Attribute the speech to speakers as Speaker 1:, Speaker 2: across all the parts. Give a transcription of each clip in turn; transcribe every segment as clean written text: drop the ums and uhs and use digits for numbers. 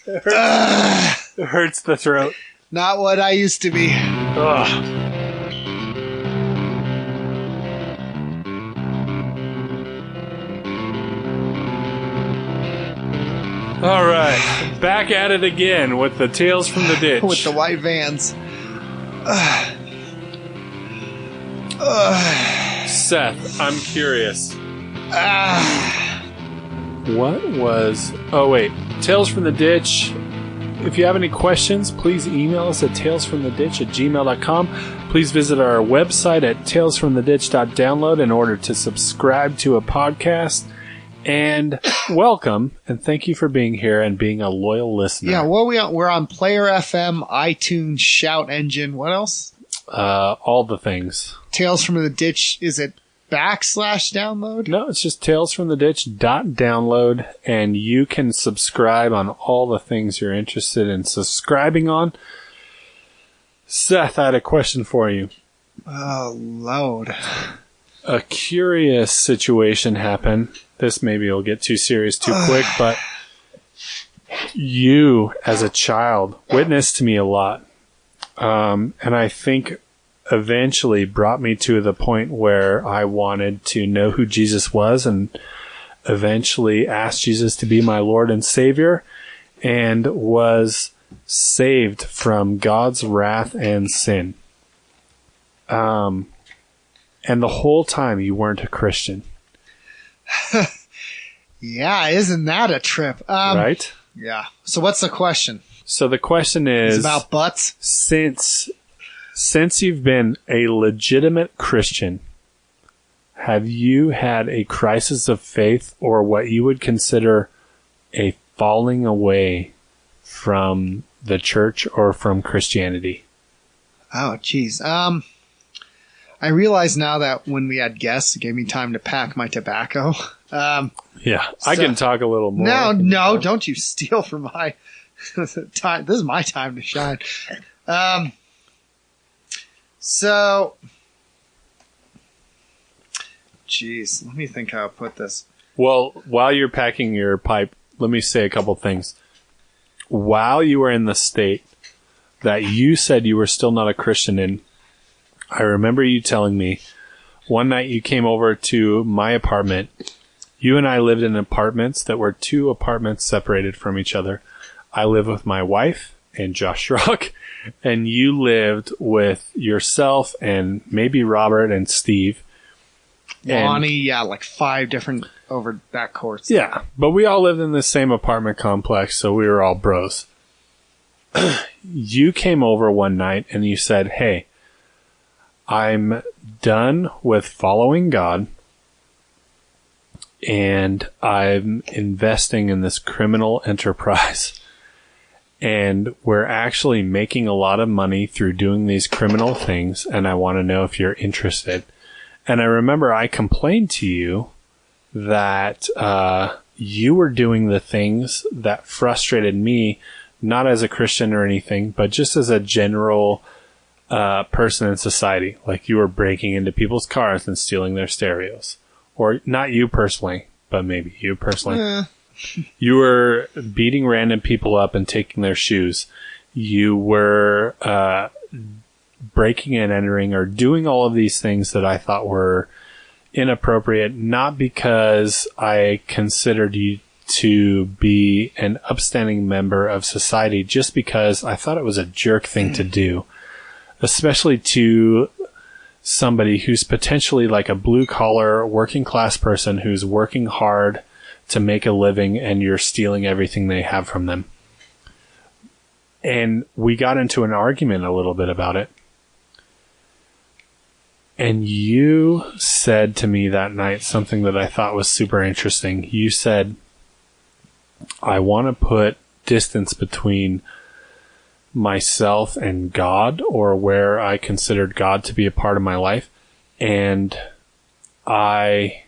Speaker 1: It hurts the throat.
Speaker 2: Not what I used to be.
Speaker 1: Ugh. All right, back at it again with the Tales from the Ditch.
Speaker 2: With the white vans.
Speaker 1: Seth, I'm curious. What was... Oh, wait. Tales from the Ditch. If you have any questions, please email us at talesfromtheditch@gmail.com. Please visit our website at talesfromtheditch.download in order to subscribe to a podcast. And welcome, and thank you for being here and being a loyal listener.
Speaker 2: Yeah, what are we on? We're on Player FM, iTunes, Shout Engine. What else?
Speaker 1: All the things.
Speaker 2: Tales from the Ditch, is it /download?
Speaker 1: No, it's just talesfromtheditch.download, and you can subscribe on all the things you're interested in subscribing on. Seth, I had a question for you.
Speaker 2: Oh, Lord.
Speaker 1: A curious situation happened. This maybe will get too serious too quick, but you, as a child, witnessed to me a lot. And I think eventually brought me to the point where I wanted to know who Jesus was and eventually asked Jesus to be my Lord and Savior and was saved from God's wrath and sin. And the whole time you weren't a Christian.
Speaker 2: Yeah, isn't that a trip?
Speaker 1: Right?
Speaker 2: Yeah. So what's the question?
Speaker 1: So the question is...
Speaker 2: It's about butts?
Speaker 1: Since you've been a legitimate Christian, have you had a crisis of faith or what you would consider a falling away from the church or from Christianity?
Speaker 2: Oh, geez. I realize now that when we had guests, it gave me time to pack my tobacco.
Speaker 1: Yeah, I can talk a little more.
Speaker 2: No, don't you steal from my time. This is my time to shine. So, geez, let me think how to put this.
Speaker 1: Well, while you're packing your pipe, let me say a couple things. While you were in the state that you said you were still not a Christian in, I remember you telling me one night you came over to my apartment. You and I lived in apartments that were 2 apartments separated from each other. I lived with my wife and Josh Rock, and you lived with yourself and maybe Robert and Steve.
Speaker 2: Lonnie, yeah, like 5 different over that course.
Speaker 1: Yeah, but we all lived in the same apartment complex, so we were all bros. You came over one night and you said, hey, I'm done with following God, and I'm investing in this criminal enterprise. And we're actually making a lot of money through doing these criminal things, and I want to know if you're interested. And I remember I complained to you that you were doing the things that frustrated me, not as a Christian or anything, but just as a general person in society. Like you were breaking into people's cars and stealing their stereos. Or not you personally, but maybe you personally. You were beating random people up and taking their shoes. You were breaking and entering or doing all of these things that I thought were inappropriate, not because I considered you to be an upstanding member of society, just because I thought it was a jerk thing to do, especially to somebody who's potentially like a blue collar working class person who's working hard to make a living, and you're stealing everything they have from them. And we got into an argument a little bit about it. And you said to me that night something that I thought was super interesting. You said, I want to put distance between myself and God, or where I considered God to be a part of my life, and I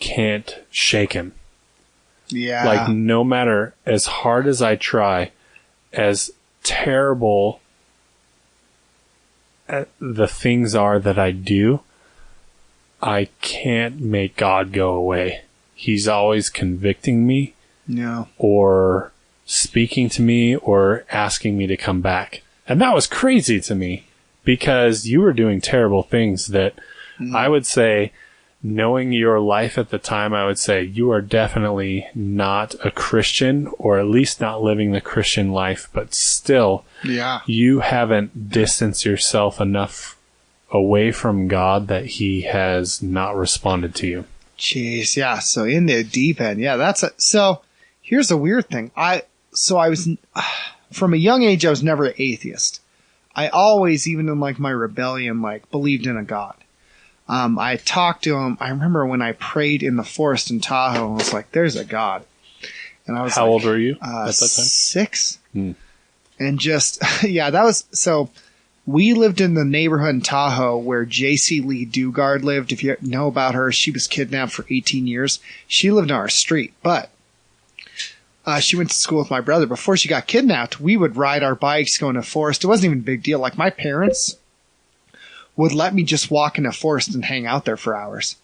Speaker 1: can't shake him.
Speaker 2: Yeah.
Speaker 1: Like, no matter as hard as I try, as terrible the things are that I do, I can't make God go away. he's always convicting me
Speaker 2: No.
Speaker 1: or speaking to me or asking me to come back. And that was crazy to me because you were doing terrible things that I would say, knowing your life at the time, I would say you are definitely not a Christian, or at least not living the Christian life, but still, you haven't distanced yourself enough away from God that he has not responded to you.
Speaker 2: Jeez, yeah. So in the deep end, yeah, so here's a weird thing. I was, from a young age, I was never an atheist. I always, even in like my rebellion, like believed in a God. I talked to him. I remember when I prayed in the forest in Tahoe, and I was like, there's a God. And I was
Speaker 1: How old were you at that time?
Speaker 2: 6. And just, yeah, so we lived in the neighborhood in Tahoe where J.C. Lee Dugard lived. If you know about her, she was kidnapped for 18 years. She lived on our street, but she went to school with my brother. Before she got kidnapped, we would ride our bikes, go in the forest. It wasn't even a big deal. Like, my parents would let me just walk in the forest and hang out there for hours.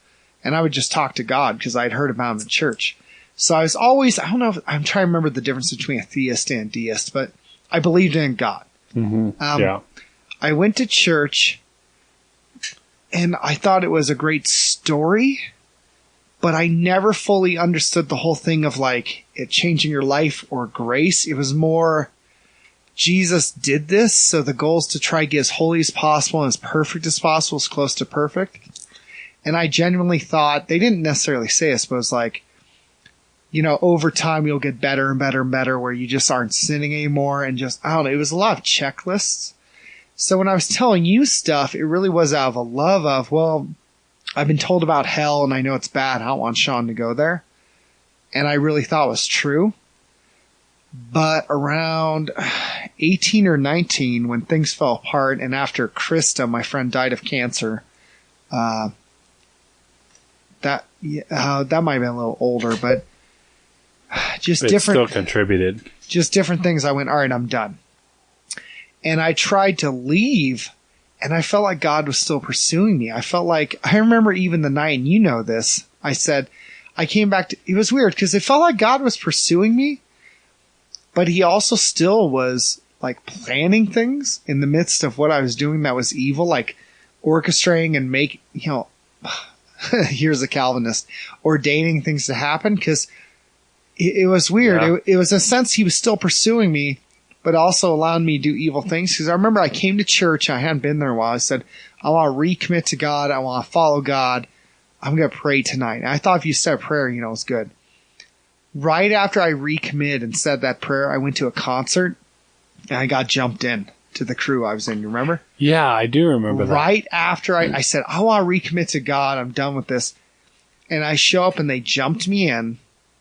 Speaker 2: And I would just talk to God because I'd heard about him in church. So I was always, I don't know, I'm trying to remember the difference between a theist and a deist, but I believed in God.
Speaker 1: Yeah.
Speaker 2: I went to church and I thought it was a great story, but I never fully understood the whole thing of like it changing your life or grace. It was more, Jesus did this, so the goal is to try to get as holy as possible and as perfect as possible, as close to perfect. And I genuinely thought, they didn't necessarily say this, but it was like, you know, over time you'll get better and better and better where you just aren't sinning anymore. And just, I don't know, it was a lot of checklists. So when I was telling you stuff, it really was out of a love of, well, I've been told about hell and I know it's bad. I don't want Sean to go there. And I really thought it was true. But around 18 or 19, when things fell apart, and after Krista, my friend, died of cancer, that might have been a little older, but just different. It
Speaker 1: still contributed.
Speaker 2: Just different things. I went, all right, I'm done. And I tried to leave, and I felt like God was still pursuing me. I felt like, I remember even the night, and you know this, I said, I came back to, it was weird, because it felt like God was pursuing me, but he also still was like planning things in the midst of what I was doing that was evil, like orchestrating and here's a Calvinist, ordaining things to happen, because it was weird. Yeah. It was a sense he was still pursuing me, but also allowing me to do evil things. Because I remember I came to church. I hadn't been there in a while. I said, I want to recommit to God. I want to follow God. I'm going to pray tonight. And I thought if you said a prayer, it was good. Right after I recommitted and said that prayer, I went to a concert and I got jumped in to the crew I was in. You remember?
Speaker 1: Yeah, I do remember that.
Speaker 2: Right after I said, I want to recommit to God. I'm done with this. And I show up and they jumped me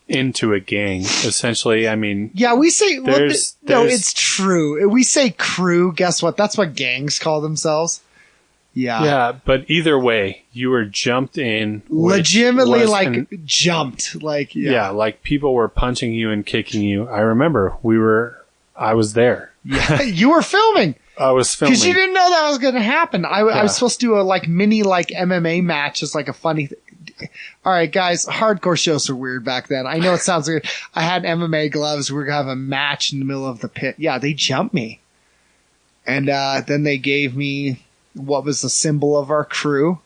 Speaker 2: into
Speaker 1: a gang, essentially. I mean,
Speaker 2: yeah, we say, no, it's true. We say crew. Guess what? That's what gangs call themselves. Yeah.
Speaker 1: Yeah, but either way, you were jumped in.
Speaker 2: Legitimately, jumped. Like,
Speaker 1: yeah, like people were punching you and kicking you. I remember I was there.
Speaker 2: Yeah, you were filming.
Speaker 1: I was filming.
Speaker 2: Because you didn't know that was going to happen. I was supposed to do a mini MMA match as like a funny thing. All right, guys, hardcore shows were weird back then. I know it sounds weird. I had MMA gloves. We were going to have a match in the middle of the pit. Yeah, they jumped me. And then they gave me what was the symbol of our crew.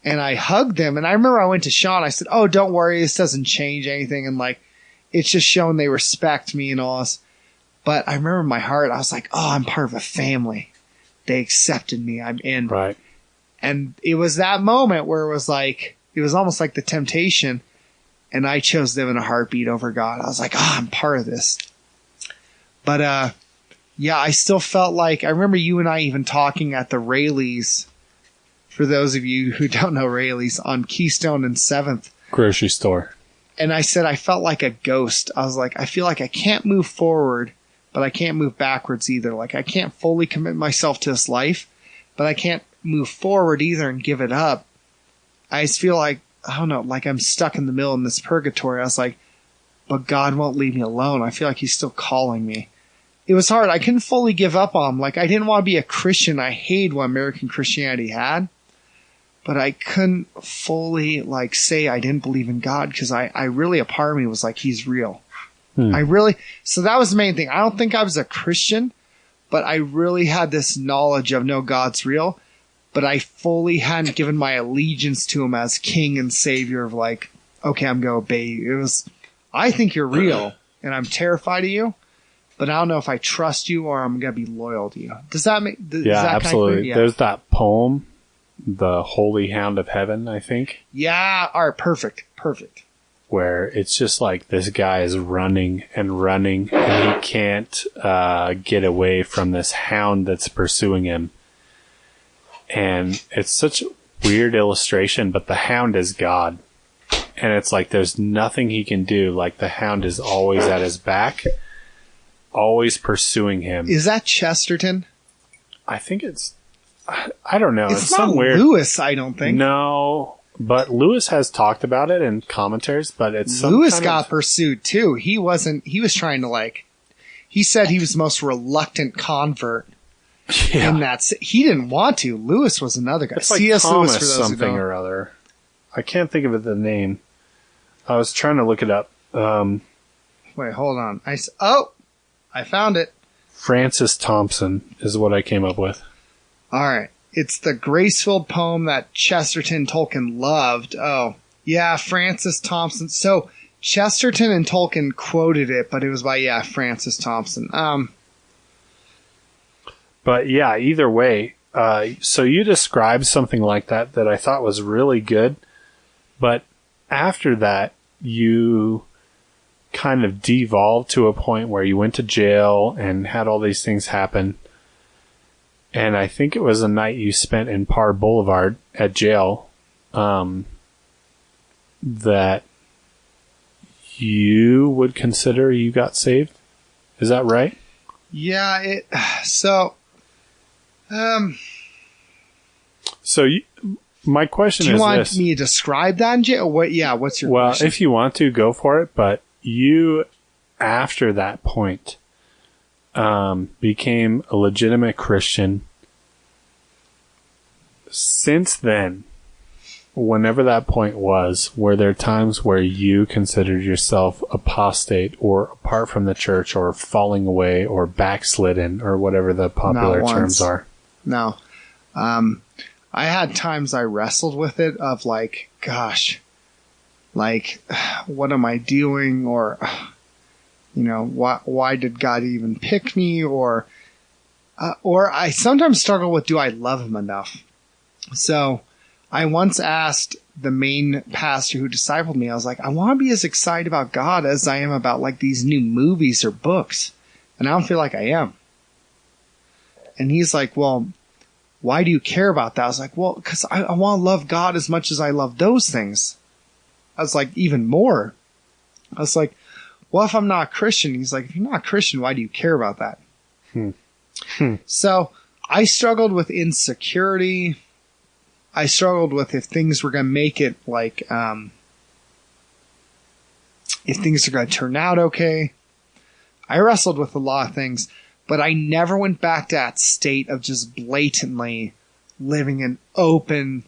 Speaker 2: And I hugged them. And I remember I went to Sean. I said, oh, don't worry. This doesn't change anything. And it's just showing they respect me and all this. But I remember in my heart, I was like, oh, I'm part of a family. They accepted me. I'm in.
Speaker 1: Right.
Speaker 2: And it was that moment where it was almost like the temptation. And I chose them in a heartbeat over God. I was like, oh, I'm part of this. But, yeah, I still felt like, I remember you and I even talking at the Rayleigh's, for those of you who don't know Rayleigh's, on Keystone and 7th.
Speaker 1: Grocery store.
Speaker 2: And I said I felt like a ghost. I was like, I feel like I can't move forward, but I can't move backwards either. Like, I can't fully commit myself to this life, but I can't move forward either and give it up. I just feel like, I don't know, like I'm stuck in the middle in this purgatory. I was like, but God won't leave me alone. I feel like he's still calling me. It was hard. I couldn't fully give up on him. Like, I didn't want to be a Christian. I hated what American Christianity had. but I couldn't fully like say I didn't believe in God because I really, a part of me was like, he's real. So that was the main thing. I don't think I was a Christian, but I really had this knowledge of no, God's real, but I fully hadn't given my allegiance to him as king and savior of like, okay, I'm going to obey you. It was, I think you're real and I'm terrified of you, but I don't know if I trust you or I'm going to be loyal to you. Does that make,
Speaker 1: yeah, absolutely. There's that poem, The Holy Hound of Heaven, I think.
Speaker 2: Yeah. All right. Perfect.
Speaker 1: Where it's just like this guy is running and he can't get away from this hound that's pursuing him. And it's such a weird illustration, but the hound is God. And it's like there's nothing he can do. Like the hound is always at his back, always pursuing him.
Speaker 2: Is that Chesterton?
Speaker 1: I think it's... I don't know.
Speaker 2: It's
Speaker 1: not
Speaker 2: some weird... Lewis, I don't think.
Speaker 1: No... But Lewis has talked about it in commentaries, but it's some
Speaker 2: Lewis got pursued too. He was trying to like, he said he was the most reluctant convert.
Speaker 1: Yeah.
Speaker 2: And he didn't want to. Lewis was another guy.
Speaker 1: It's like C.S. Thomas Lewis, for those something or other. I can't think of the name. I was trying to look it up.
Speaker 2: Wait, hold on. I found it.
Speaker 1: Francis Thompson is what I came up with.
Speaker 2: All right. It's the grace-filled poem that Chesterton Tolkien loved. Oh, yeah, Francis Thompson. So Chesterton and Tolkien quoted it, but it was by, Francis Thompson.
Speaker 1: But yeah, either way, so you described something like that I thought was really good, but after that, you kind of devolved to a point where you went to jail and had all these things happen. And I think it was a night you spent in Parr Boulevard at jail, that you would consider you got saved. Is that right?
Speaker 2: Yeah.
Speaker 1: My question is this.
Speaker 2: Do you want me to describe that in jail? What's your question?
Speaker 1: Well, if you want to, go for it. But you, after that point, became a legitimate Christian. Since then, whenever that point was, were there times where you considered yourself apostate or apart from the church or falling away or backslidden or whatever the popular terms are?
Speaker 2: No. I had times I wrestled with it of like, gosh, like, what am I doing? Or, why did God even pick me? Or I sometimes struggle with, do I love him enough? So I once asked the main pastor who discipled me, I was like, I want to be as excited about God as I am about like these new movies or books. And I don't feel like I am. And he's like, well, why do you care about that? I was like, well, because I want to love God as much as I love those things. I was like, even more. I was like, well, if I'm not a Christian, he's like, if you're not a Christian, why do you care about that? So I struggled with insecurity. I struggled with if things were going to make it like, if things are going to turn out okay. I wrestled with a lot of things, but I never went back to that state of just blatantly living in open,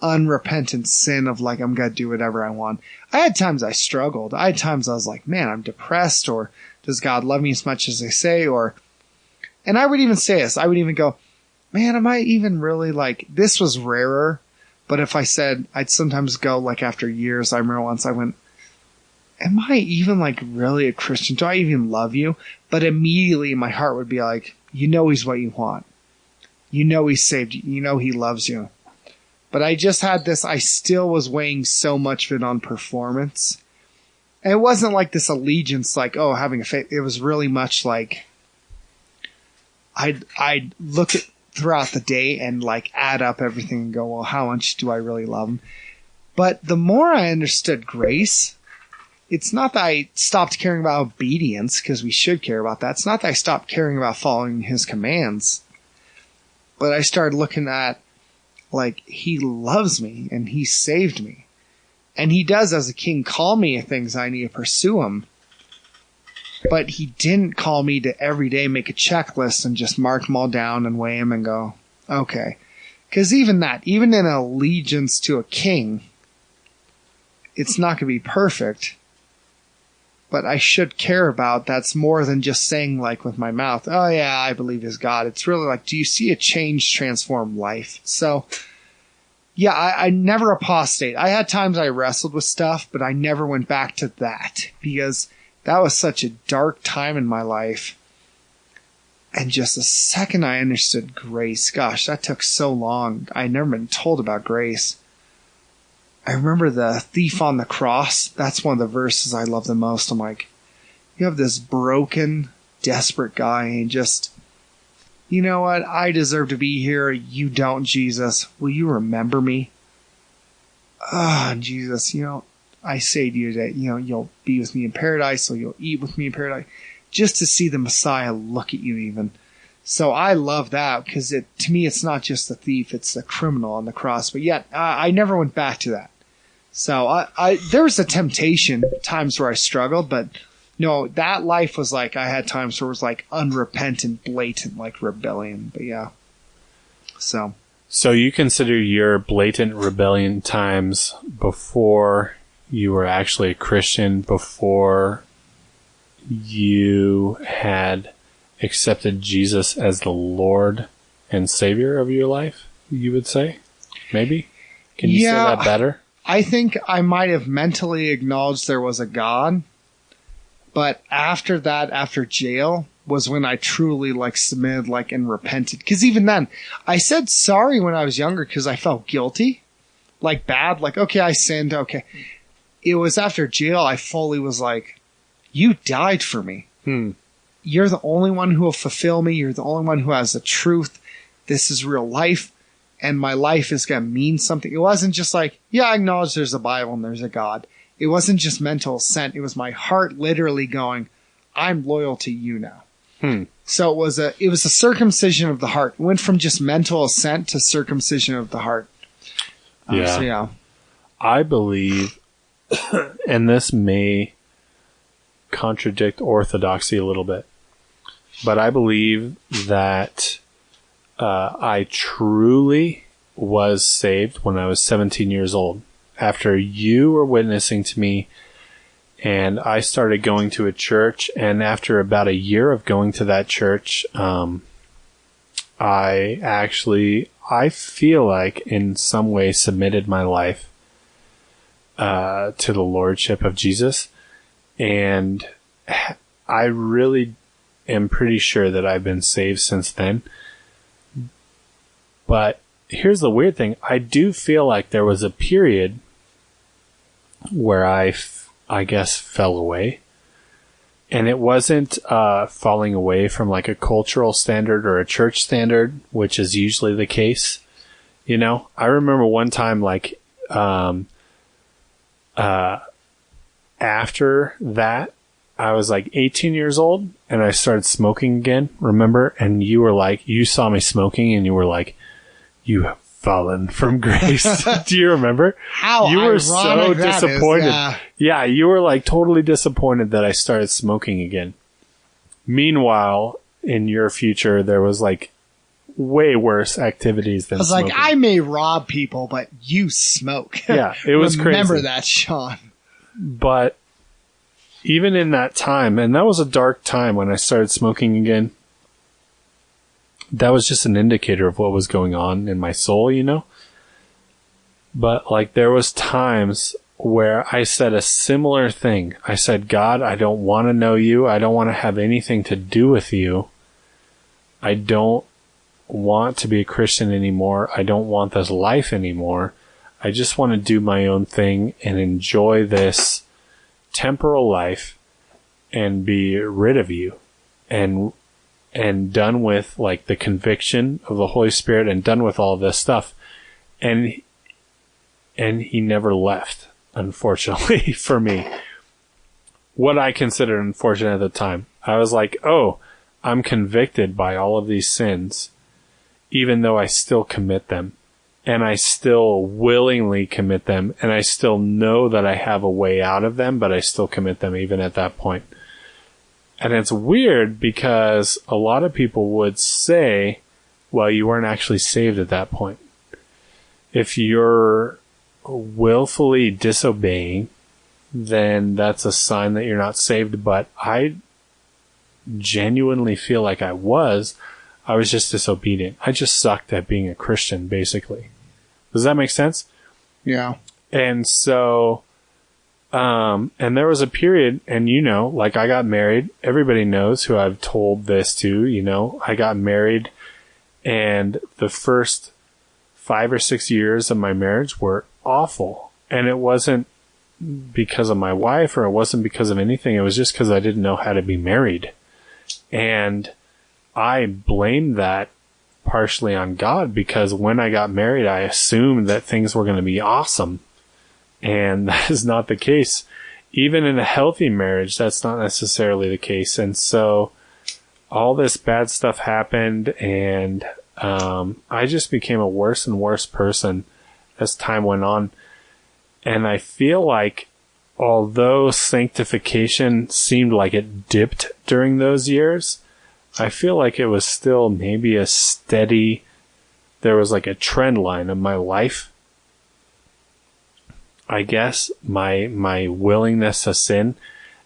Speaker 2: unrepentant sin of like, I'm going to do whatever I want. I had times I struggled. I had times I was like, man, I'm depressed, or does God love me as much as they say? And I would even say this. I would even go, man, am I even really like, this was rarer, but if I said, I'd sometimes go like after years, I remember once I went, am I even like really a Christian? Do I even love you? But immediately my heart would be like, he's what you want. He saved you. He loves you. But I just had this, I still was weighing so much of it on performance. And it wasn't like this allegiance, like, oh, having a faith. It was really much like, I'd look at throughout the day and like add up everything and go, well, how much do I really love him? But the more I understood grace, it's not that I stopped caring about obedience, because we should care about that. It's not that I stopped caring about following his commands, but I started looking at like, he loves me and he saved me. And he does, as a king, call me things I need to pursue him. But he didn't call me to every day make a checklist and just mark them all down and weigh them and go, okay. Because even in allegiance to a king, it's not going to be perfect. But I should care about that's more than just saying, like, with my mouth, oh yeah, I believe is God. It's really like, do you see a change transform life? So, yeah, I never apostate. I had times I wrestled with stuff, but I never went back to that because that was such a dark time in my life. And just the second I understood grace, gosh, that took so long. I had never been told about grace. I remember the thief on the cross. That's one of the verses I love the most. I'm like, you have this broken, desperate guy and just, you know what? I deserve to be here. You don't, Jesus. Will you remember me? Jesus, I say to you that, you'll be with me in paradise, so you'll eat with me in paradise. Just to see the Messiah look at you even. So I love that because to me, it's not just the thief, it's the criminal on the cross. But yet, I never went back to that. So there was a temptation, times where I struggled, but no, that life was like, I had times where it was like unrepentant, blatant, like rebellion. But yeah. So
Speaker 1: you consider your blatant rebellion times before you were actually a Christian, before you had accepted Jesus as the Lord and Savior of your life, you would say? Maybe? Can you say that better?
Speaker 2: I think I might have mentally acknowledged there was a God, but after that, after jail, was when I truly submitted and repented. Because even then, I said sorry when I was younger because I felt guilty, bad, okay, I sinned, okay. It was after jail I fully was like, you died for me. You're the only one who will fulfill me. You're the only one who has the truth. This is real life. And my life is going to mean something. It wasn't just like, yeah, I acknowledge there's a Bible and there's a God. It wasn't just mental assent. It was my heart literally going, I'm loyal to you now. So it was a circumcision of the heart. It went from just mental assent to circumcision of the heart.
Speaker 1: Yeah. I believe, and this may contradict orthodoxy a little bit, but I believe that I truly was saved when I was 17 years old. After you were witnessing to me, and I started going to a church, and after about a year of going to that church, I feel like in some way submitted my life to the Lordship of Jesus. And I really am pretty sure that I've been saved since then. But here's the weird thing. I do feel like there was a period where I guess fell away. And it wasn't falling away from a cultural standard or a church standard, which is usually the case. I remember one time after that, I was 18 years old and I started smoking again, remember? And you were you saw me smoking and you were like, you have fallen from grace. Do you remember?
Speaker 2: How
Speaker 1: you were so disappointed.
Speaker 2: Yeah,
Speaker 1: you were totally disappointed that I started smoking again. Meanwhile, in your future, there was way worse activities than smoking.
Speaker 2: I may rob people, but you smoke.
Speaker 1: Yeah, it was crazy.
Speaker 2: Remember that, Sean.
Speaker 1: But even in that time, and that was a dark time when I started smoking again, that was just an indicator of what was going on in my soul, But there was times where I said a similar thing. I said, God, I don't want to know you. I don't want to have anything to do with you. I don't want to be a Christian anymore. I don't want this life anymore. I just want to do my own thing and enjoy this temporal life and be rid of you and done with the conviction of the Holy Spirit and done with all this stuff. And he never left, unfortunately, for me. What I considered unfortunate at the time. I was oh, I'm convicted by all of these sins, even though I still commit them. And I still willingly commit them. And I still know that I have a way out of them, but I still commit them even at that point. And it's weird because a lot of people would say, well, you weren't actually saved at that point. if you're willfully disobeying, then that's a sign that you're not saved. But I genuinely feel like I was just disobedient. I just sucked at being a Christian, basically. Does that make sense?
Speaker 2: Yeah.
Speaker 1: And so, and there was a period, and like I got married. Everybody knows who I've told this to, I got married, and the first 5 or 6 years of my marriage were awful. And it wasn't because of my wife, or it wasn't because of anything. It was just because I didn't know how to be married. And I blamed that partially on God, because when I got married, I assumed that things were going to be awesome. And that is not the case. Even in a healthy marriage, that's not necessarily the case. And so all this bad stuff happened, and I just became a worse and worse person as time went on. And I feel like although sanctification seemed like it dipped during those years, I feel like it was still maybe a steady, there was like a trend line of my life. I guess my willingness to sin,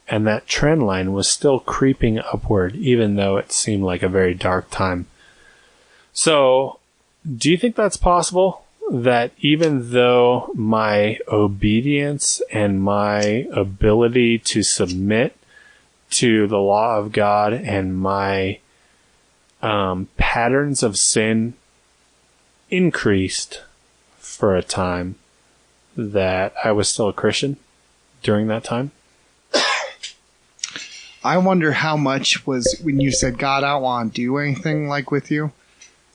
Speaker 1: and that trend line was still creeping upward, even though it seemed like a very dark time. So, do you think that's possible? That even though my obedience and my ability to submit to the law of God and my patterns of sin increased for a time, that I was still a Christian during that time?
Speaker 2: I wonder how much was, when you said, God, I don't want to do anything like with you,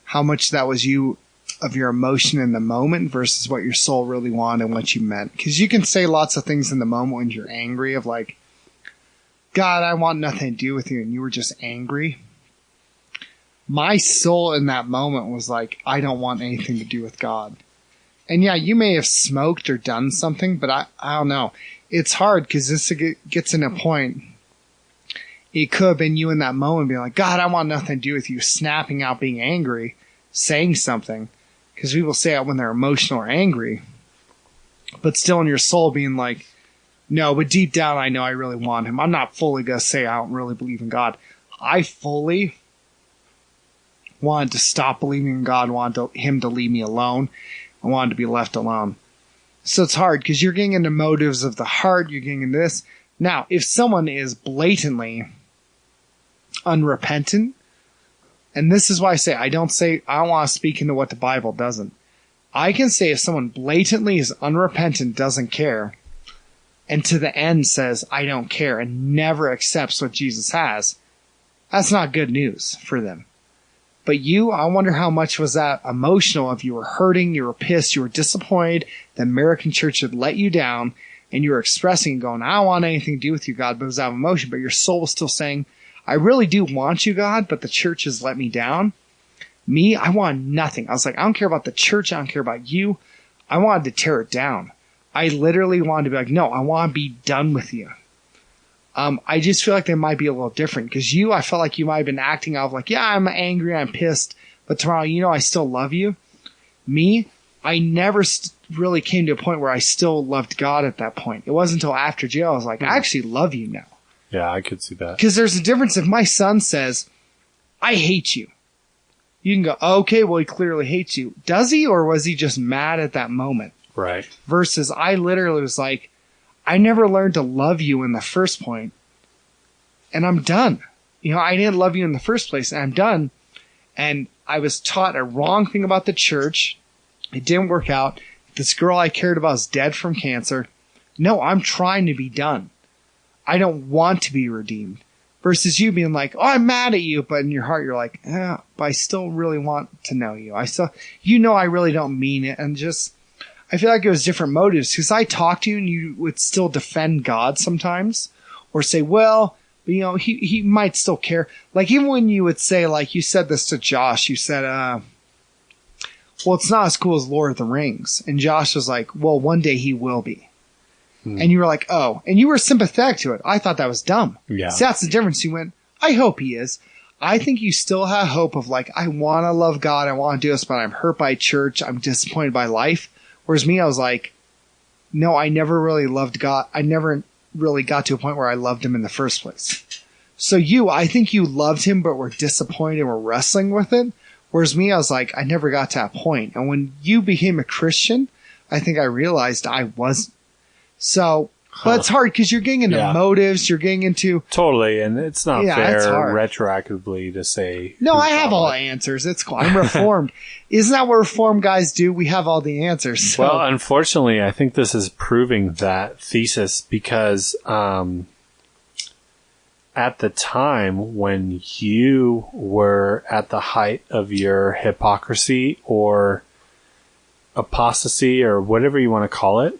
Speaker 2: how much that was you of your emotion in the moment versus what your soul really wanted and what you meant. Because you can say lots of things in the moment when you're angry of like, God, I want nothing to do with you, and you were just angry. My soul in that moment was like, I don't want anything to do with God. And yeah, you may have smoked or done something, but I don't know. It's hard because this gets in a point. It could have been you in that moment being like, God, I want nothing to do with you, snapping out, being angry, saying something. Because people say it when they're emotional or angry. But still in your soul being like, no, but deep down I know I really want him. I'm not fully going to say I don't really believe in God. I fully wanted to stop believing in God, wanted him to leave me alone. I wanted to be left alone. So it's hard because you're getting into motives of the heart. You're getting into this. Now, if someone is blatantly unrepentant, and this is why I say I don't want to speak into what the Bible doesn't. I can say if someone blatantly is unrepentant, doesn't care, and to the end says, I don't care, and never accepts what Jesus has, that's not good news for them. But you, I wonder how much was that emotional if you were hurting, you were pissed, you were disappointed, the American church had let you down, and you were expressing and going, I don't want anything to do with you, God, but it was out of emotion, but your soul was still saying, I really do want you, God, but the church has let me down. Me, I want nothing. I was like, I don't care about the church, I don't care about you. I wanted to tear it down. I literally wanted to be like, no, I want to be done with you. I just feel like they might be a little different because I felt like you might have been acting out of like, yeah, I'm angry, I'm pissed, but tomorrow, I still love you. Me, I never really came to a point where I still loved God at that point. It wasn't until after jail I was like, I actually love you now.
Speaker 1: Yeah, I could see that.
Speaker 2: Because there's a difference if my son says, I hate you. You can go, okay, well, he clearly hates you. Does he, or was he just mad at that moment?
Speaker 1: Right.
Speaker 2: Versus I literally was like, I never learned to love you in the first point, and I'm done. I didn't love you in the first place, and I'm done. And I was taught a wrong thing about the church. It didn't work out. This girl I cared about is dead from cancer. No, I'm trying to be done. I don't want to be redeemed. Versus you being like, oh, I'm mad at you, but in your heart you're like, but I still really want to know you. I really don't mean it, and just, I feel like it was different motives because I talked to you and you would still defend God sometimes or say, well, he might still care. Like even when you would say, like you said this to Josh, you said, well, it's not as cool as Lord of the Rings. And Josh was like, well, one day he will be. And you were like, oh, and you were sympathetic to it. I thought that was dumb. Yeah. So that's the difference. You went, I hope he is. I think you still have hope of like, I want to love God, I want to do this, but I'm hurt by church, I'm disappointed by life. Whereas me, I was like, no, I never really loved God. I never really got to a point where I loved him in the first place. So I think you loved him, but were disappointed and were wrestling with it. Whereas me, I was like, I never got to that point. And when you became a Christian, I think I realized I wasn't. So, but it's hard because you're getting into motives, you're getting into...
Speaker 1: Totally, and it's not fair retroactively to say...
Speaker 2: No, I have all the answers. It's cool. I'm Reformed. Isn't that what Reformed guys do? We have all the answers. So.
Speaker 1: Well, unfortunately, I think this is proving that thesis because at the time when you were at the height of your hypocrisy or apostasy or whatever you want to call it,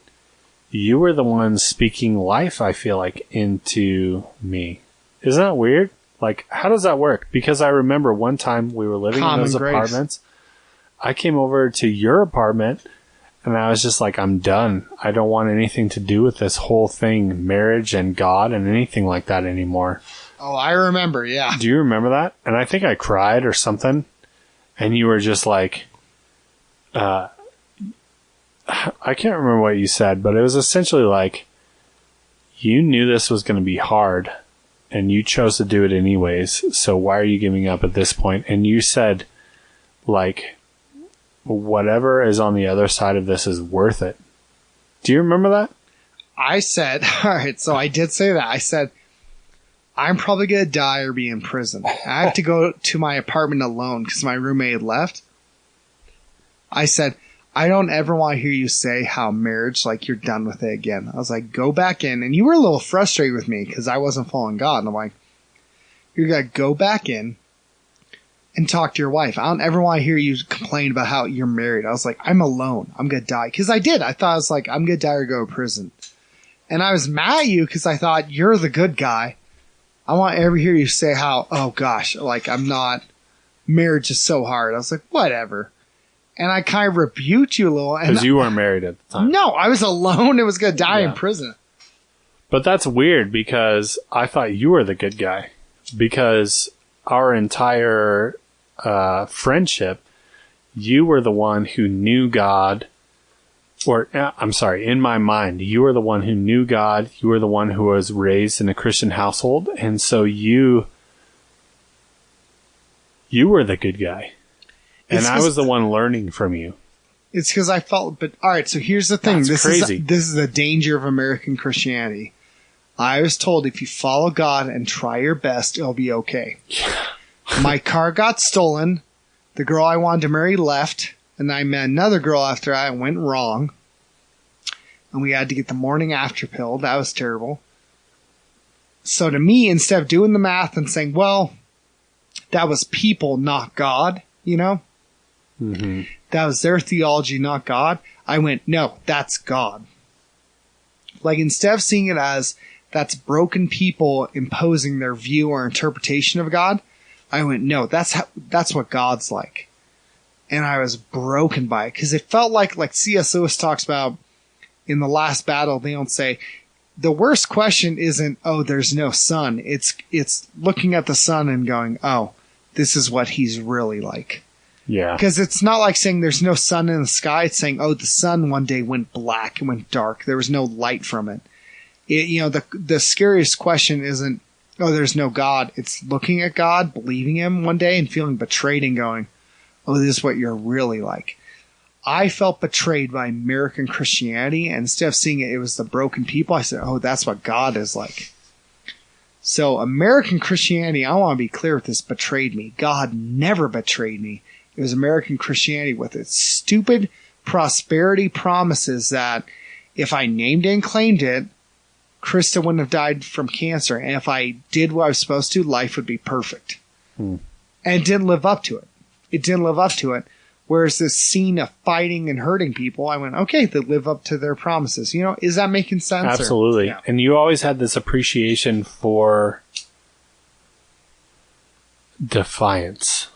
Speaker 1: you were the one speaking life, I feel like, into me. Isn't that weird? Like, how does that work? Because I remember one time we were living in those apartments. I came over to your apartment and I was just like, I'm done. I don't want anything to do with this whole thing, marriage and God and anything like that anymore.
Speaker 2: Oh, I remember, yeah.
Speaker 1: Do you remember that? And I think I cried or something. And you were just like, I can't remember what you said, but it was essentially like, you knew this was going to be hard and you chose to do it anyways. So why are you giving up at this point? And you said, like, whatever is on the other side of this is worth it. Do you remember that?
Speaker 2: I said, all right, so I did say that. I said, I'm probably going to die or be in prison. I have to go to my apartment alone because my roommate had left. I said, I don't ever want to hear you say how marriage, like, you're done with it again. I was like, go back in. And you were a little frustrated with me because I wasn't following God. And I'm like, you're going to go back in and talk to your wife. I don't ever want to hear you complain about how you're married. I was like, I'm alone. I'm going to die. Because I did. I thought I was like, I'm going to die or go to prison. And I was mad at you because I thought you're the good guy. I want to ever hear you say how, oh gosh, like, I'm not, marriage is so hard. I was like, whatever. And I kind of rebuked you a little.
Speaker 1: Because you weren't married at the time.
Speaker 2: No, I was alone and was going to die in prison.
Speaker 1: But that's weird because I thought you were the good guy. Because our entire friendship, you were the one who knew God. Or, I'm sorry, in my mind, you were the one who knew God. You were the one who was raised in a Christian household. And so you were the good guy. And I was the one learning from you.
Speaker 2: It's because I felt, but all right, so here's the thing.
Speaker 1: That's crazy.
Speaker 2: This is the danger of American Christianity. I was told if you follow God and try your best, it'll be okay. My car got stolen. The girl I wanted to marry left. And I met another girl after that and went wrong. And we had to get the morning after pill. That was terrible. So to me, instead of doing the math and saying, well, that was people, not God, you know?
Speaker 1: Mm-hmm.
Speaker 2: That was their theology, not God. I went, no, that's God. Like, instead of seeing it as that's broken people imposing their view or interpretation of God, I went, no, that's what God's like. And I was broken by it because it felt like C.S. Lewis talks about in The Last Battle. They don't say the worst question isn't, oh, there's no sun. It's looking at the sun and going, oh, this is what he's really like.
Speaker 1: Yeah.
Speaker 2: Because it's not like saying there's no sun in the sky. It's saying, oh, the sun one day went black and went dark. There was no light from it. The scariest question isn't, oh, there's no God. It's looking at God, believing him one day and feeling betrayed and going, oh, this is what you're really like. I felt betrayed by American Christianity, and instead of seeing it was the broken people, I said, oh, that's what God is like. So American Christianity, I want to be clear with this, betrayed me. God never betrayed me. It was American Christianity with its stupid prosperity promises that if I named it and claimed it, Krista wouldn't have died from cancer. And if I did what I was supposed to, life would be perfect. And it didn't live up to it. It didn't live up to it. Whereas this scene of fighting and hurting people, I went, okay, they live up to their promises. You know, is that making sense?
Speaker 1: Absolutely. Yeah. And you always had this appreciation for defiance.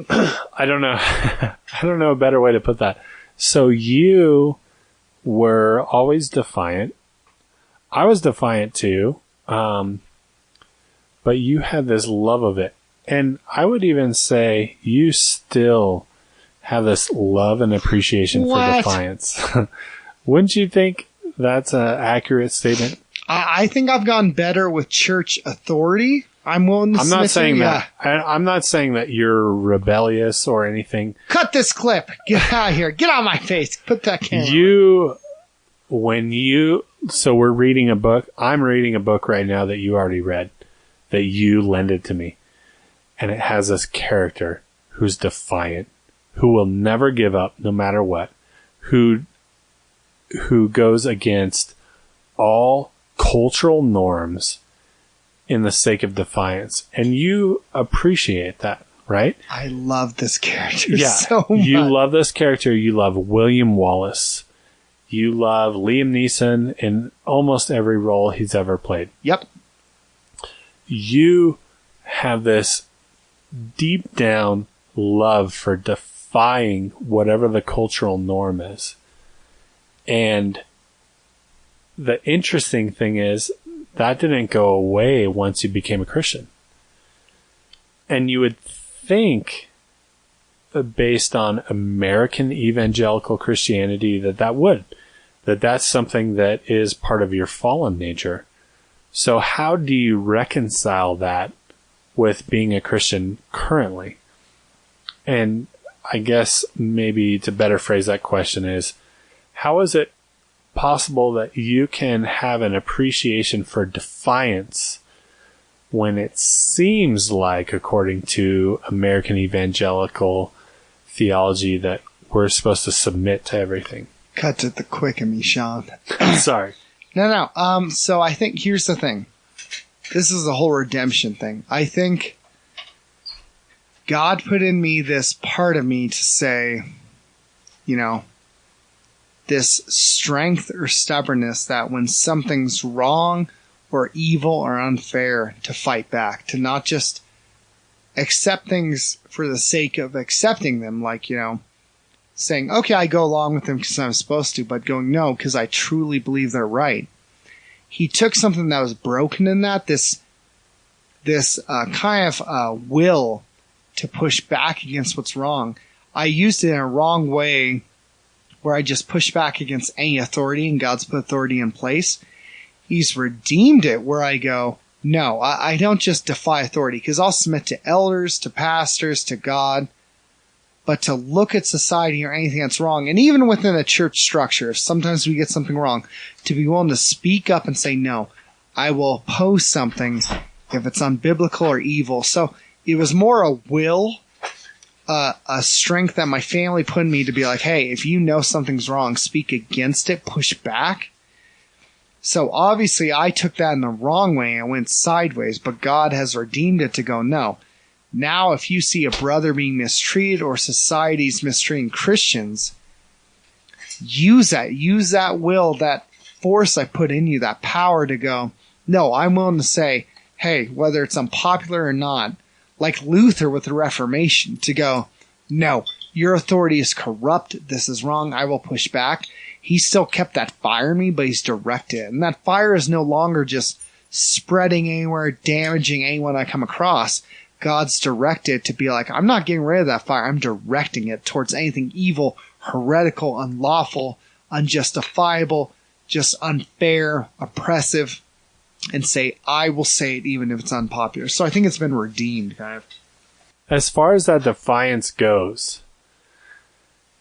Speaker 1: I don't know. I don't know a better way to put that. So you were always defiant. I was defiant too. But you had this love of it. And I would even say you still have this love and appreciation for defiance. Wouldn't you think that's an accurate statement?
Speaker 2: I think I've gotten better with church authority. I'm willing to
Speaker 1: I'm not saying that. I'm not saying that you're rebellious or anything.
Speaker 2: Cut this clip. Get out of here. Get out of my face. Put that camera.
Speaker 1: So we're reading a book. I'm reading a book right now that you already read, that you lended to me. And it has this character who's defiant, who will never give up no matter what, who goes against all cultural norms in the sake of defiance. And you appreciate that, right?
Speaker 2: I love this character so much.
Speaker 1: You love this character. You love William Wallace. You love Liam Neeson in almost every role he's ever played.
Speaker 2: Yep.
Speaker 1: You have this deep down love for defying whatever the cultural norm is. And the interesting thing is that didn't go away once you became a Christian. And you would think, based on American evangelical Christianity, that's something that is part of your fallen nature. So how do you reconcile that with being a Christian currently? And I guess maybe to better phrase that question is, how is it possible that you can have an appreciation for defiance when it seems like, according to American evangelical theology, that we're supposed to submit to everything?
Speaker 2: Cut to the quick of me, Sean.
Speaker 1: Sorry.
Speaker 2: No. So I think here's the thing. This is the whole redemption thing. I think God put in me this part of me to say, this strength or stubbornness that when something's wrong or evil or unfair, to fight back, to not just accept things for the sake of accepting them, like, saying, okay, I go along with them because I'm supposed to, but going, no, because I truly believe they're right. He took something that was broken in that, this kind of will to push back against what's wrong. I used it in a wrong way where I just pushed back against any authority, and God's put authority in place. He's redeemed it where I go, no, I don't just defy authority, because I'll submit to elders, to pastors, to God, but to look at society or anything that's wrong, and even within a church structure, if sometimes we get something wrong, to be willing to speak up and say, no, I will oppose something if it's unbiblical or evil. So it was more a will, a strength that my family put in me to be like, hey, if you know something's wrong, speak against it, push back. So obviously I took that in the wrong way and went sideways, but God has redeemed it to go, no. Now, if you see a brother being mistreated or society's mistreating Christians, use that will, that force I put in you, that power to go, no, I'm willing to say, hey, whether it's unpopular or not, like Luther with the Reformation, to go, no, your authority is corrupt. This is wrong. I will push back. He still kept that fire in me, but he's directed it. And that fire is no longer just spreading anywhere, damaging anyone I come across. God's directed to be like, I'm not getting rid of that fire. I'm directing it towards anything evil, heretical, unlawful, unjustifiable, just unfair, oppressive, and say, I will say it even if it's unpopular. So I think it's been redeemed, kind of.
Speaker 1: As far as that defiance goes,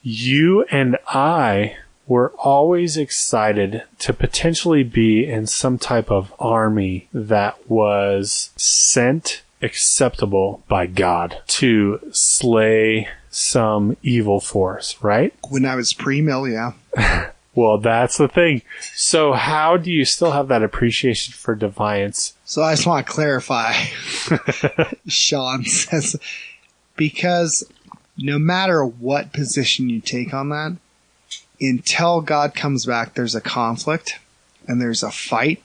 Speaker 1: you and I were always excited to potentially be in some type of army that was sent acceptable by God to slay some evil force, right?
Speaker 2: When I was pre-mill, yeah.
Speaker 1: Well, that's the thing. So how do you still have that appreciation for defiance?
Speaker 2: So I just want to clarify. Sean says, because no matter what position you take on that, until God comes back, there's a conflict and there's a fight.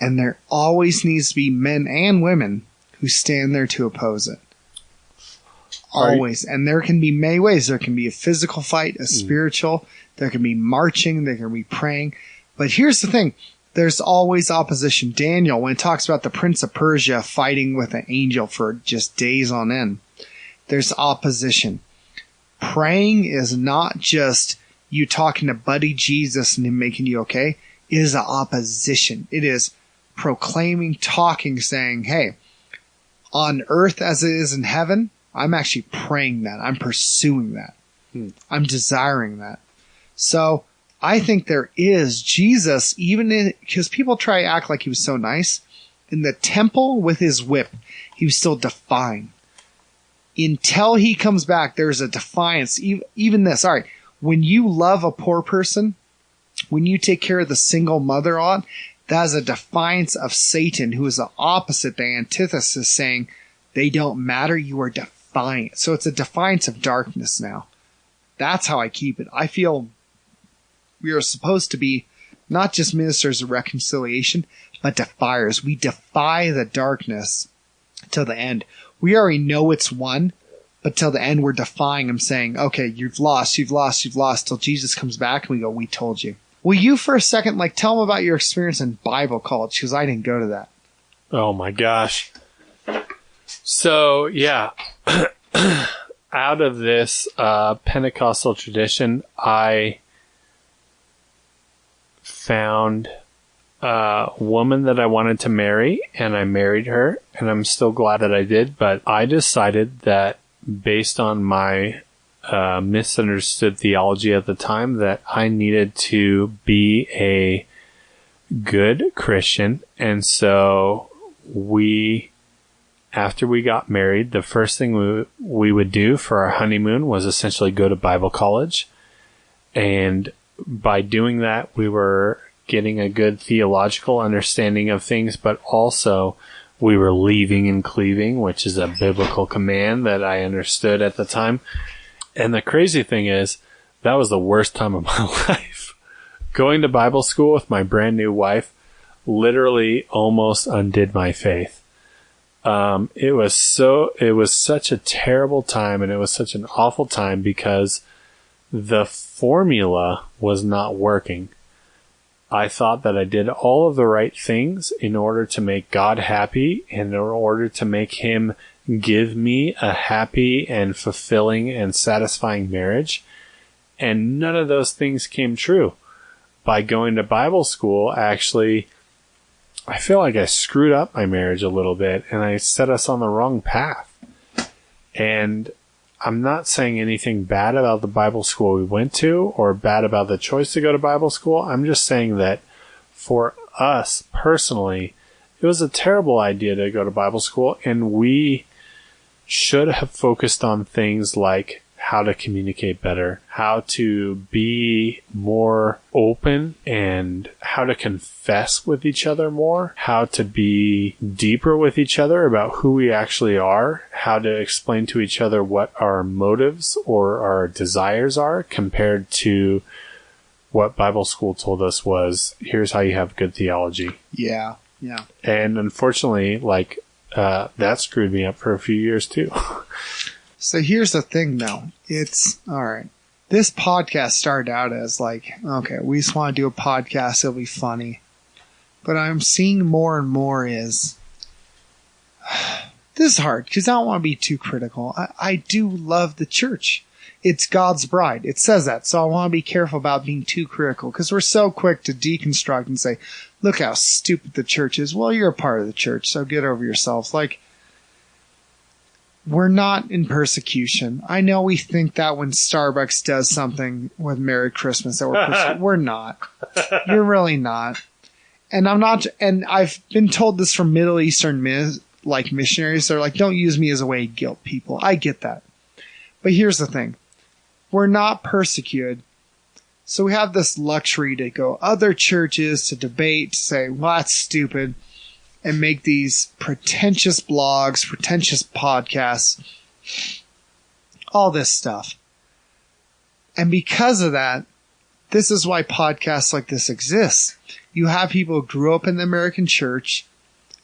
Speaker 2: And there always needs to be men and women who stand there to oppose it. Always. And there can be many ways. There can be a physical fight, a spiritual. There can be marching. There can be praying. But here's the thing. there's always opposition. Daniel, when it talks about the Prince of Persia fighting with an angel for just days on end, there's opposition. Praying is not just you talking to buddy Jesus and him making you okay. It is an opposition. It is proclaiming, talking, saying, hey, on earth as it is in heaven, I'm actually praying that. I'm pursuing that. I'm desiring that. So I think there is Jesus, because people try to act like he was so nice. In the temple with his whip, he was still defying. Until he comes back, there's a defiance. Even this, all right, when you love a poor person, when you take care of the single mother on, that is a defiance of Satan, who is the opposite, the antithesis, saying they don't matter, you are defiant. So it's a defiance of darkness now. That's how I keep it. I feel we are supposed to be not just ministers of reconciliation, but defiers. We defy the darkness till the end. We already know it's won, but till the end we're defying him, saying, okay, you've lost, till Jesus comes back and we go, we told you. Will you for a second, tell them about your experience in Bible college? Because I didn't go to that.
Speaker 1: Oh my gosh. So, yeah. Out of this Pentecostal tradition, I found a woman that I wanted to marry, and I married her, and I'm still glad that I did, but I decided that based on my misunderstood theology at the time, that I needed to be a good Christian. And so after we got married, the first thing we would do for our honeymoon was essentially go to Bible college. And by doing that, we were getting a good theological understanding of things, but also we were leaving and cleaving, which is a biblical command that I understood at the time. And the crazy thing is, that was the worst time of my life. Going to Bible school with my brand new wife literally almost undid my faith. It was such a terrible time, and it was such an awful time because the formula was not working. I thought that I did all of the right things in order to make God happy and in order to make him give me a happy and fulfilling and satisfying marriage. And none of those things came true. By going to Bible school, actually, I feel like I screwed up my marriage a little bit and I set us on the wrong path. And I'm not saying anything bad about the Bible school we went to or bad about the choice to go to Bible school. I'm just saying that for us personally, it was a terrible idea to go to Bible school, and we should have focused on things like how to communicate better, how to be more open, and how to confess with each other more, how to be deeper with each other about who we actually are, how to explain to each other what our motives or our desires are, compared to what Bible school told us was, here's how you have good theology.
Speaker 2: Yeah.
Speaker 1: And unfortunately, that screwed me up for a few years too.
Speaker 2: So here's the thing, though. It's, all right. This podcast started out as okay, we just want to do a podcast. It'll be funny. But I'm seeing more and more is, this is hard because I don't want to be too critical. I do love the church. It's God's bride. It says that. So I want to be careful about being too critical because we're so quick to deconstruct and say, look how stupid the church is. Well, you're a part of the church, so get over yourselves. We're not in persecution. I know we think that when Starbucks does something with Merry Christmas that we're persecuted. We're not. You're really not. And I'm not. And I've been told this from Middle Eastern missionaries. They're like, don't use me as a way to guilt people. I get that. But here's the thing. We're not persecuted. So we have this luxury to go other churches to debate, to say, well, that's stupid, and make these pretentious blogs, pretentious podcasts, all this stuff. And because of that, this is why podcasts like this exist. You have people who grew up in the American church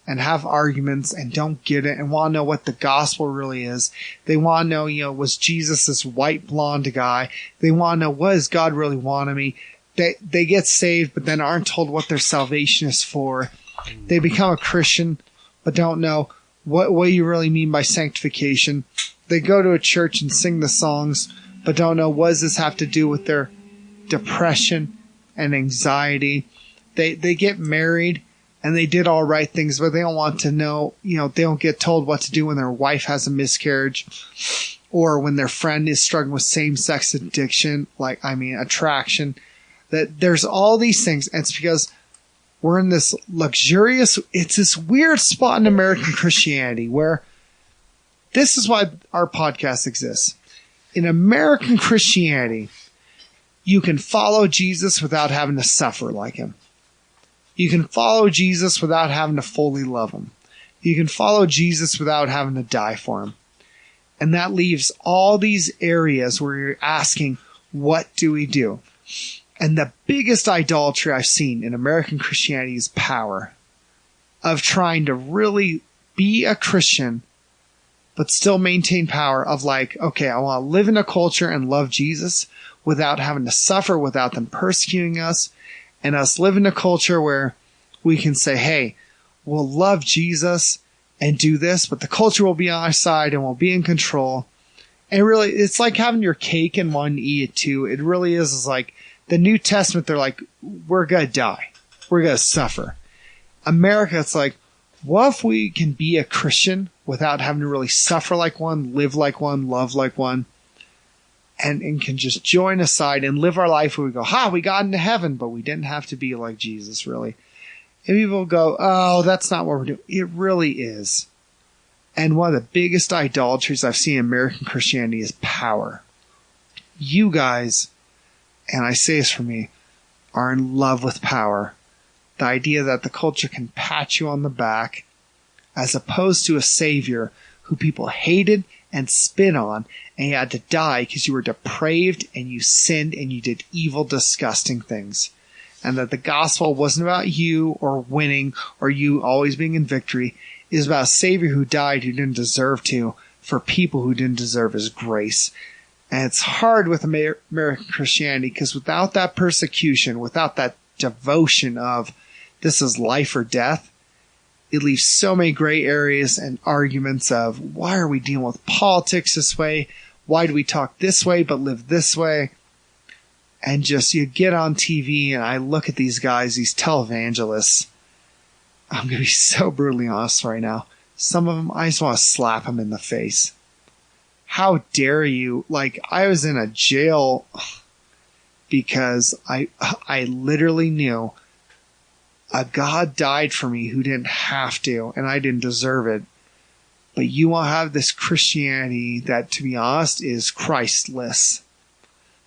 Speaker 2: and have arguments and don't get it and want to know what the gospel really is. They want to know, was Jesus this white blonde guy? They want to know, what does God really want of me? they get saved, but then aren't told what their salvation is for. They become a Christian, but don't know what you really mean by sanctification. They go to a church and sing the songs, but don't know what does this have to do with their depression and anxiety. They get married and they did all right things, but they don't want to know, they don't get told what to do when their wife has a miscarriage or when their friend is struggling with same-sex addiction, attraction. That there's all these things, and it's because we're in this it's this weird spot in American Christianity where this is why our podcast exists. In American Christianity, you can follow Jesus without having to suffer like him. You can follow Jesus without having to fully love him. You can follow Jesus without having to die for him. And that leaves all these areas where you're asking, what do we do? And the biggest idolatry I've seen in American Christianity is power. Of trying to really be a Christian, but still maintain power of okay, I want to live in a culture and love Jesus without having to suffer, without them persecuting us, and us live in a culture where we can say, hey, we'll love Jesus and do this, but the culture will be on our side and we'll be in control. And really, it's like having your cake and wanting to eat it too. It really is like the New Testament, they're like, we're going to die. We're going to suffer. America, it's like, what if we can be a Christian without having to really suffer like one, live like one, love like one, and can just join aside and live our life where we go, we got into heaven, but we didn't have to be like Jesus, really. And people go, oh, that's not what we're doing. It really is. And one of the biggest idolatries I've seen in American Christianity is power. You guys, and I say this for me, are in love with power. The idea that the culture can pat you on the back as opposed to a savior who people hated and spit on, and you had to die because you were depraved and you sinned and you did evil, disgusting things. And that the gospel wasn't about you or winning or you always being in victory. It was about a savior who died who didn't deserve to for people who didn't deserve his grace. And it's hard with American Christianity because without that persecution, without that devotion of this is life or death, it leaves so many gray areas and arguments of why are we dealing with politics this way? Why do we talk this way but live this way? And just you get on TV and I look at these guys, these televangelists. I'm going to be so brutally honest right now. Some of them, I just want to slap them in the face. How dare you? I was in a jail because I literally knew a God died for me who didn't have to, and I didn't deserve it. But you want to have this Christianity that, to be honest, is Christless.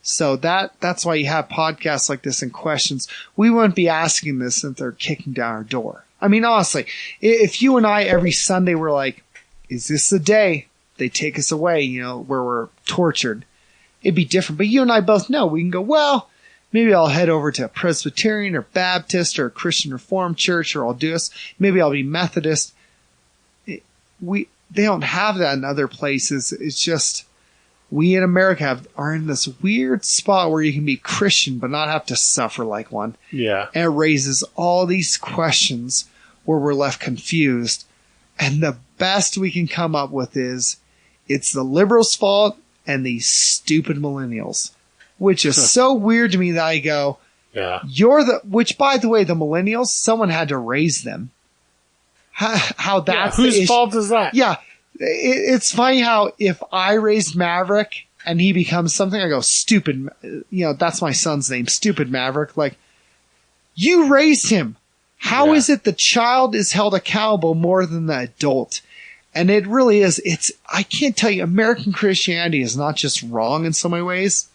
Speaker 2: So that's why you have podcasts like this and questions. We wouldn't be asking this if they're kicking down our door. I mean, honestly, if you and I every Sunday were like, is this the day they take us away, where we're tortured? It'd be different. But you and I both know we can go, well, maybe I'll head over to a Presbyterian or Baptist or a Christian Reformed church, or I'll do this. Maybe I'll be Methodist. They don't have that in other places. It's just we in America are in this weird spot where you can be Christian but not have to suffer like one.
Speaker 1: Yeah.
Speaker 2: And it raises all these questions where we're left confused. And the best we can come up with is it's the liberals' fault and these stupid millennials. Which is so weird to me that I go,
Speaker 1: yeah,
Speaker 2: which by the way, the millennials, someone had to raise them. How that's
Speaker 1: whose fault is that?
Speaker 2: Yeah. It's funny how if I raised Maverick and he becomes something, I go, stupid, that's my son's name, stupid Maverick. You raised him. How is it the child is held accountable more than the adult? And it really is. I can't tell you, American Christianity is not just wrong in so many ways.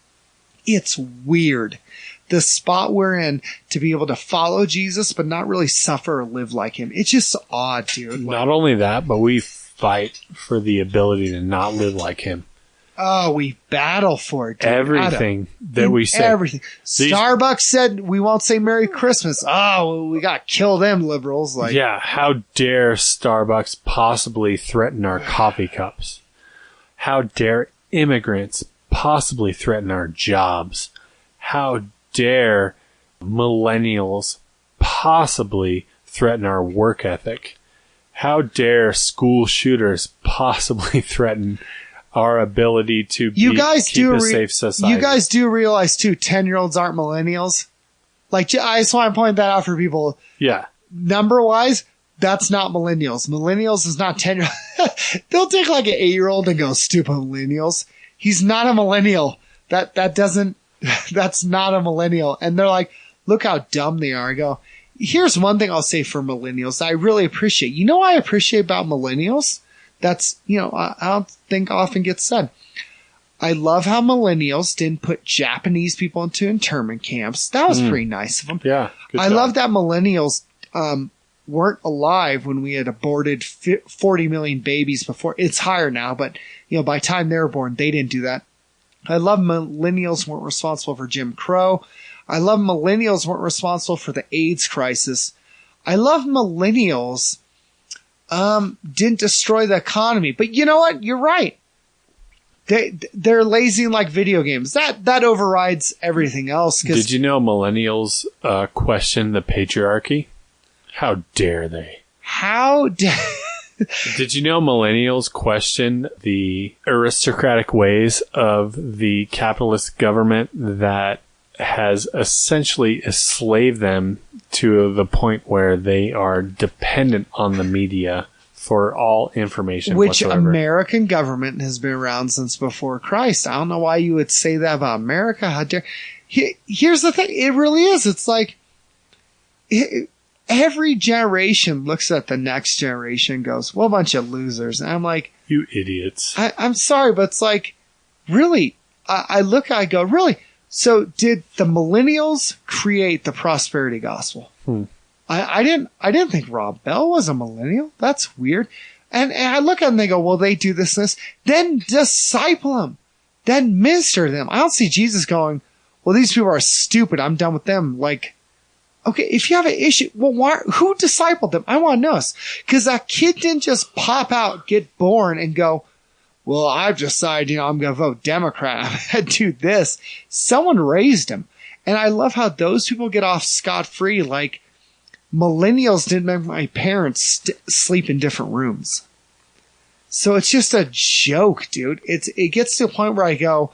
Speaker 2: It's weird. The spot we're in to be able to follow Jesus, but not really suffer or live like him. It's just odd, dude.
Speaker 1: Not only that, but we fight for the ability to not live like him.
Speaker 2: Oh, we battle for it, dude.
Speaker 1: Everything that we say.
Speaker 2: Everything. Starbucks said we won't say Merry Christmas. Oh, we got to kill them liberals.
Speaker 1: How dare Starbucks possibly threaten our coffee cups? How dare immigrants possibly threaten our jobs? How dare millennials possibly threaten our work ethic? How dare school shooters possibly threaten our ability to keep a safe society?
Speaker 2: You guys do realize, too, 10-year-olds aren't millennials? Like, I just want to point that out for people.
Speaker 1: Yeah.
Speaker 2: Number-wise, that's not millennials. Millennials is not 10-year-olds. They'll take like an 8-year-old and go, stupid millennials. He's not a millennial. That's not a millennial. And they're like, look how dumb they are. I go, here's one thing I'll say for millennials I really appreciate. You know what I appreciate about millennials? That's, I don't think often gets said. I love how millennials didn't put Japanese people into internment camps. That was pretty nice of them.
Speaker 1: Yeah.
Speaker 2: I love that millennials weren't alive when we had aborted 40 million babies before. It's higher now, but by the time they were born, they didn't do that. I love millennials weren't responsible for Jim Crow. I love millennials weren't responsible for the AIDS crisis. I love millennials didn't destroy the economy. But you know what? You're right. They're lazy and like video games. That overrides everything else.
Speaker 1: Did you know millennials question the patriarchy? How dare they? Did you know millennials question the aristocratic ways of the capitalist government that has essentially enslaved them to the point where they are dependent on the media for all information whatsoever?
Speaker 2: American government has been around since before Christ. I don't know why you would say that about America. How dare... Here's the thing. It really is. It's like... Every generation looks at the next generation and goes, well, a bunch of losers. And I'm like...
Speaker 1: You idiots.
Speaker 2: I'm sorry, but it's like, really? I go, really? So did the millennials create the prosperity gospel? I didn't think Rob Bell was a millennial. That's weird. And I look at them and they go, well, they do this and this. Then disciple them. Then minister to them. I don't see Jesus going, well, these people are stupid. I'm done with them. Like, okay, if you have an issue, well, who discipled them? I want to know this. Because that kid didn't just pop out, get born, and go, well, I've decided, I'm going to vote Democrat. I'm going to do this. Someone raised him. And I love how those people get off scot-free. Like, millennials didn't make my parents sleep in different rooms. So it's just a joke, dude. It gets to a point where I go,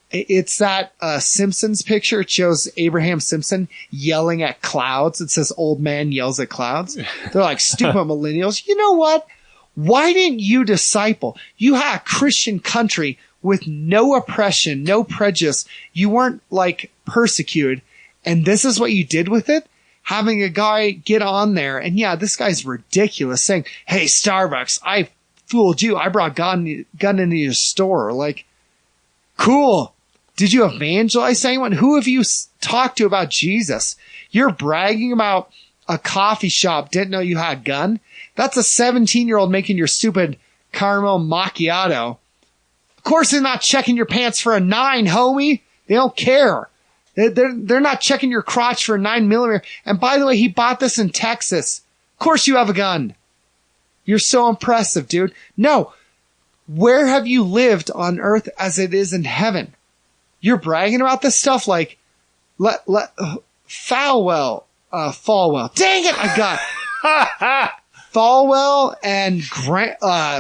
Speaker 2: it's that Simpsons picture. It shows Abraham Simpson yelling at clouds. It says old man yells at clouds. They're like, stupid millennials. You know what? Why didn't you disciple? You had a Christian country with no oppression, no prejudice. You weren't like persecuted. And this is what you did with it? Having a guy get on there. And yeah, this guy's ridiculous saying, hey, Starbucks, I fooled you. I brought gun into your store. Like, cool. Did you evangelize anyone? Who have you talked to about Jesus? You're bragging about a coffee shop, didn't know you had a gun? That's a 17-year-old making your stupid caramel macchiato. Of course they're not checking your pants for a 9, homie. They don't care. They're not checking your crotch for a 9mm. And by the way, he bought this in Texas. Of course you have a gun. You're so impressive, dude. No. Where have you lived on earth as it is in heaven? You're bragging about this stuff like, Falwell. Dang it, I got Falwell and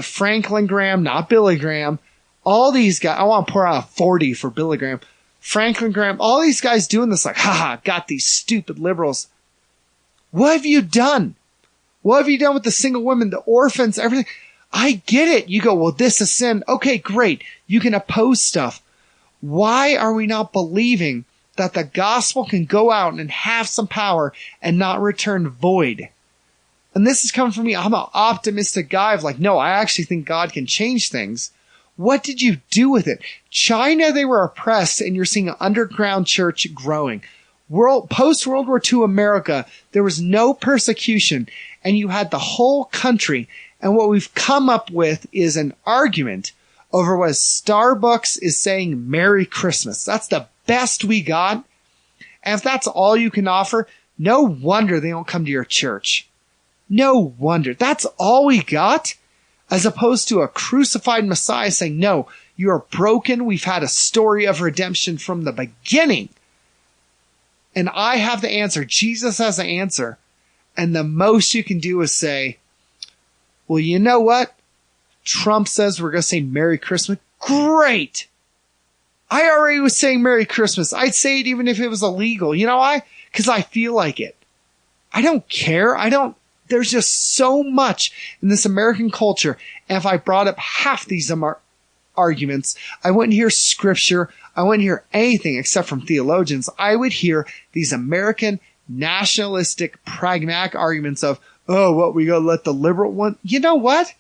Speaker 2: Franklin Graham, not Billy Graham. All these guys, I want to pour out a 40 for Billy Graham. Franklin Graham, all these guys doing this like, got these stupid liberals. What have you done? What have you done with the single women, the orphans, everything? I get it. You go, well, this is sin. Okay, great. You can oppose stuff. Why are we not believing that the gospel can go out and have some power and not return void? And this is coming from me. I'm an optimistic guy of like, no, I actually think God can change things. What did you do with it? China, they were oppressed, and you're seeing an underground church growing. Post-World War II America, there was no persecution, and you had the whole country. And what we've come up with is an argument over what Starbucks is saying Merry Christmas. That's the best we got. And if that's all you can offer, no wonder they don't come to your church. No wonder. That's all we got? As opposed to a crucified Messiah saying, no, you are broken. We've had a story of redemption from the beginning. And I have the answer. Jesus has the answer. And the most you can do is say, well, you know what? Trump says we're going to say Merry Christmas. Great. I already was saying Merry Christmas. I'd say it even if it was illegal. You know why? Because I feel like it. I don't care. There's just so much in this American culture. And if I brought up half these arguments, I wouldn't hear scripture. I wouldn't hear anything except from theologians. I would hear these American nationalistic, pragmatic arguments of, oh, what, we gotta let the liberal one? You know what?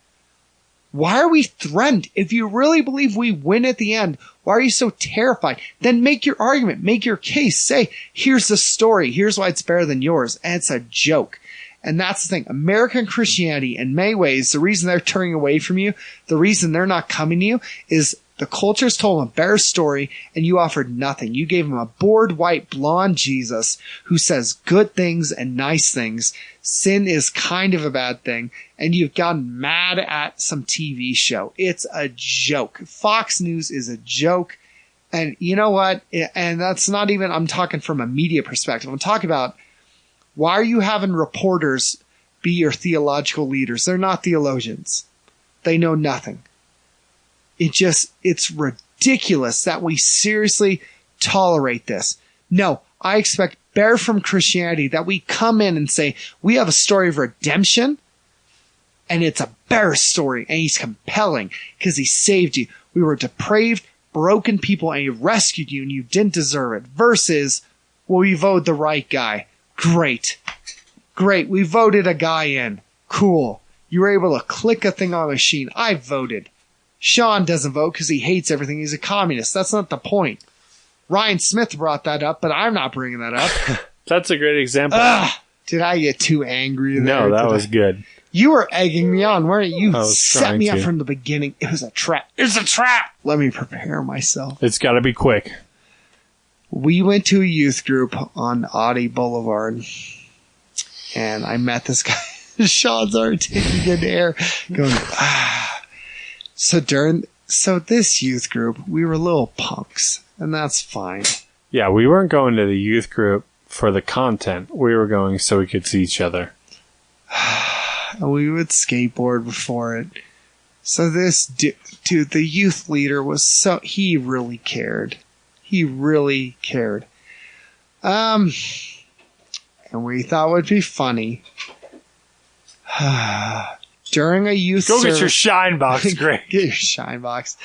Speaker 2: Why are we threatened? If you really believe we win at the end, why are you so terrified? Then make your argument, make your case, say, here's the story, here's why it's better than yours. And it's a joke. And that's the thing. American Christianity, in many ways, the reason they're turning away from you, the reason they're not coming to you, is the culture's told them a better story, and you offered nothing. You gave them a bored, white, blonde Jesus who says good things and nice things. Sin is kind of a bad thing, and you've gotten mad at some TV show. It's a joke. Fox News is a joke. And you know what? And that's not even, I'm talking from a media perspective. I'm talking about, why are you having reporters be your theological leaders? They're not theologians. They know nothing. It's ridiculous that we seriously tolerate this. No, I expect better from Christianity, that we come in and say, we have a story of redemption, and it's a better story, and he's compelling because he saved you. We were depraved, broken people, and he rescued you, and you didn't deserve it. Versus, well, we voted the right guy. Great. We voted a guy in. Cool. You were able to click a thing on a machine. I voted. Sean doesn't vote because he hates everything. He's a communist. That's not the point. Ryan Smith brought that up, but I'm not bringing that up.
Speaker 1: That's a great example.
Speaker 2: Did I get too angry there?
Speaker 1: No, that was good.
Speaker 2: You were egging me on, weren't you? You set me up
Speaker 1: to.
Speaker 2: from the beginning. It was a trap. It's a trap! Let me prepare myself.
Speaker 1: It's got to be quick.
Speaker 2: We went to a youth group on Audi Boulevard, and I met this guy. Sean's already taking good air, going, So this youth group, we were little punks, and that's fine.
Speaker 1: Yeah, we weren't going to the youth group for the content. We were going so we could see each other.
Speaker 2: And we would skateboard before it. So this dude, the youth leader he really cared. He really cared. And we thought it would be funny. During a youth
Speaker 1: Go get your shine box, Greg.
Speaker 2: Get your shine box.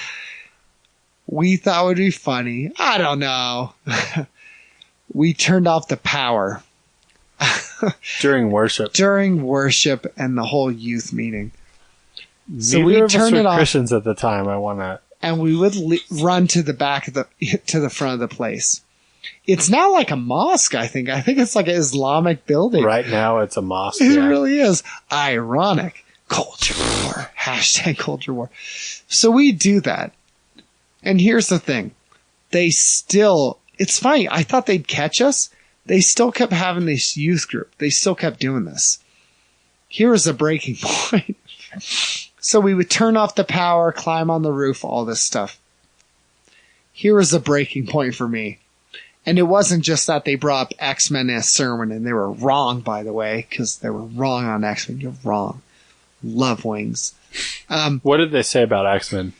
Speaker 2: We thought it would be funny. I don't know. We turned off the power.
Speaker 1: During worship.
Speaker 2: During worship and the whole youth meeting. So
Speaker 1: Neither
Speaker 2: we
Speaker 1: of us
Speaker 2: turned
Speaker 1: were
Speaker 2: it off.
Speaker 1: Christians at the time. I want to.
Speaker 2: And we would run to the back of to the front of the place. It's now like a mosque, I think. I think it's like an Islamic building.
Speaker 1: Right now, it's a mosque.
Speaker 2: It really is. Ironic. Culture war. Hashtag culture war. So we do that. And here's the thing. It's funny. I thought they'd catch us. They still kept having this youth group. They still kept doing this. Here was the breaking point. So we would turn off the power, climb on the roof, all this stuff. Here was the breaking point for me. And it wasn't just that they brought up X-Men in a sermon, and they were wrong, by the way, because they were wrong on X-Men. You're wrong. Love wings.
Speaker 1: What did they say about X-Men?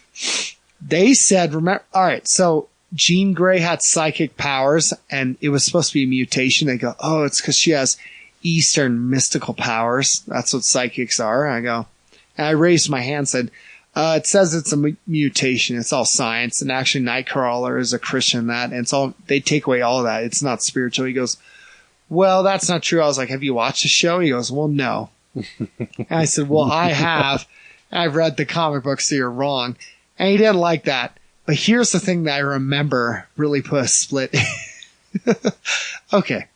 Speaker 2: They said, alright, so Jean Grey had psychic powers, and it was supposed to be a mutation. They go, oh, it's because she has Eastern mystical powers. That's what psychics are. And I raised my hand and said, it says it's a mutation. It's all science. And actually, Nightcrawler is a Christian in that. And they take away all of that. It's not spiritual. He goes, well, that's not true. I was like, have you watched the show? He goes, well, no. And I said, well, I have. I've read the comic books, so you're wrong. And he didn't like that. But here's the thing that I remember really put a split. Okay.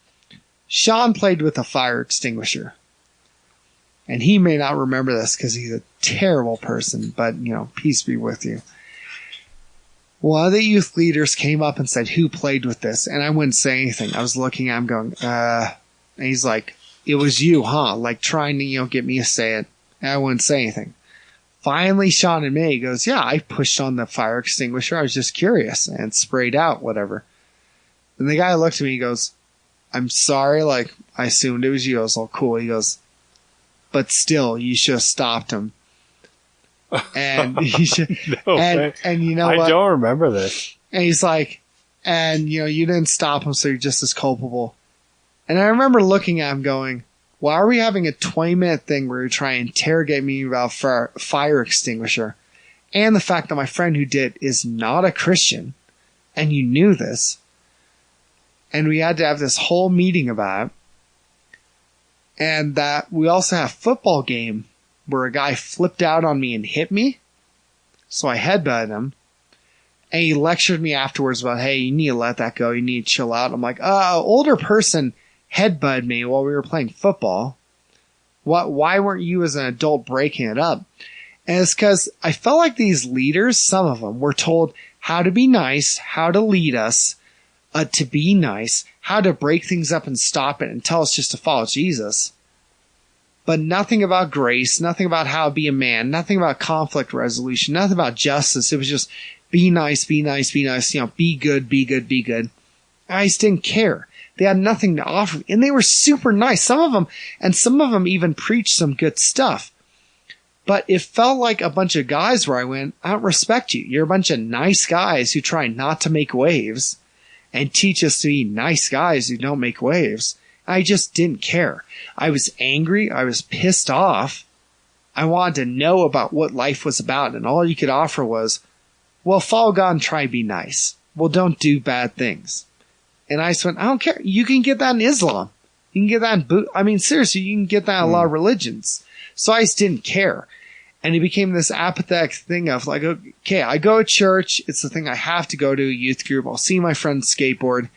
Speaker 2: Sean played with a fire extinguisher. And he may not remember this because he's a terrible person, but, peace be with you. One of the youth leaders came up and said, who played with this? And I wouldn't say anything. I was looking at him going, and he's like, it was you, huh? Like trying to, get me to say it. And I wouldn't say anything. Finally, Sean admitted, he goes, yeah, I pushed on the fire extinguisher. I was just curious and sprayed out, whatever. And the guy looked at me, he goes, I'm sorry. Like, I assumed it was you. I was all cool. He goes, but still, you should have stopped him. And he should, and you know what?
Speaker 1: I don't remember this.
Speaker 2: And he's like, and you know, you didn't stop him, so you're just as culpable. And I remember looking at him going, why are we having a 20-minute thing where you're trying to interrogate me about fire extinguisher? And the fact that my friend who did is not a Christian, and you knew this. And we had to have this whole meeting about it. And that we also had a football game where a guy flipped out on me and hit me. So I headbutted him. And he lectured me afterwards about, hey, you need to let that go. You need to chill out. I'm like, older person headbutted me while we were playing football. Why weren't you as an adult breaking it up? And it's because I felt like these leaders, some of them, were told how to be nice, how to lead us, to be nice, how to break things up and stop it and tell us just to follow Jesus. But nothing about grace, nothing about how to be a man, nothing about conflict resolution, nothing about justice. It was just be nice, be nice, be nice, you know, be good, be good, be good. I just didn't care. They had nothing to offer me. And they were super nice. Some of them even preached some good stuff. But it felt like a bunch of guys where I went, I don't respect you. You're a bunch of nice guys who try not to make waves and teach us to be nice guys who don't make waves. I just didn't care. I was angry. I was pissed off. I wanted to know about what life was about. And all you could offer was, well, follow God and try to be nice. Well, don't do bad things. And I just went, I don't care. You can get that in Islam. You can get that in seriously, you can get that in a lot of religions. So I just didn't care. And it became this apathetic thing of like, okay, I go to church. It's the thing I have to go to, a youth group. I'll see my friends skateboard.